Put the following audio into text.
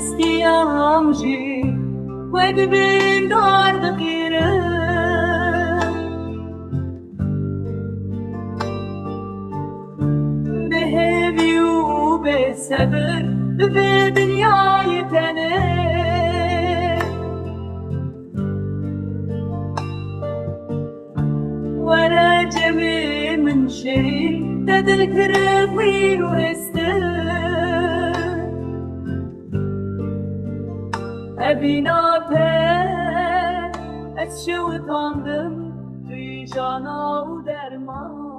westiyam ve birîndar diqîrim be hêvî û be sebir be dinyayê tenê Warê cemê min şêrîn te diqîrim xwîn û hêstir Evîna te ez şewitandim jana û derman